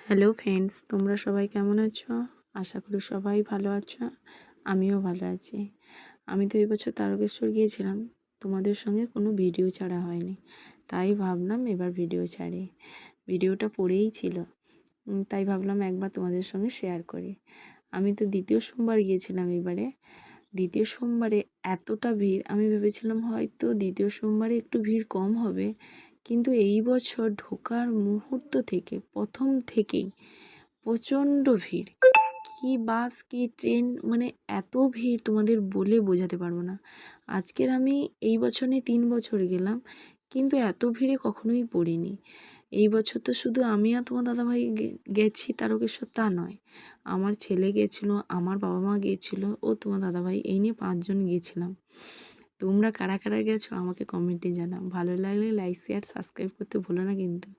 Hello friends, তোমরা সবাই কেমন আছো? আশা করি সবাই ভালো আছো। আমিও ভালো আছি। আমি তো এবছর তারকেশ্বর গিয়েছিলাম, তোমাদের সঙ্গে কোনো ভিডিও ছাড়া হয়নি, তাই ভাবলাম এবার ভিডিও ছাড়ি। ভিডিওটা পড়েই ছিল, তাই ভাবলাম একবার তোমাদের সঙ্গে শেয়ার করি। আমি তো দ্বিতীয় সোমবার গিয়েছিলাম এবারে। দ্বিতীয় সোমবারে এতটা ভিড়, আমি ভেবেছিলাম হয়তো দ্বিতীয় সোমবারে একটু ভিড় কম হবে, কিন্তু এই বছর ঢোকার মুহূর্ত থেকে প্রথম থেকেই প্রচণ্ড ভিড়। কি বাস কি ট্রেন, মানে এত ভিড় তোমাদের বলে বোঝাতে পারবো না। আজকের আমি এই বছর নিয়ে 3 বছর গেলাম, কিন্তু এত ভিড়ে কখনোই পড়িনি। এই বছর তো শুধু আমি আর তোমার দাদাভাই গেছি তারকেশ্বর তা নয়, আমার ছেলে গেছিলো, আমার বাবা মা গিয়েছিলো, ও তোমার দাদাভাই, এই নিয়ে 5 জন গিয়েছিলাম। তোমরা কারা কারা গেছো আমাকে কমেন্টে জানাও। ভালো লাগলে লাইক শেয়ার সাবস্ক্রাইব করতে ভুলো না কিন্তু।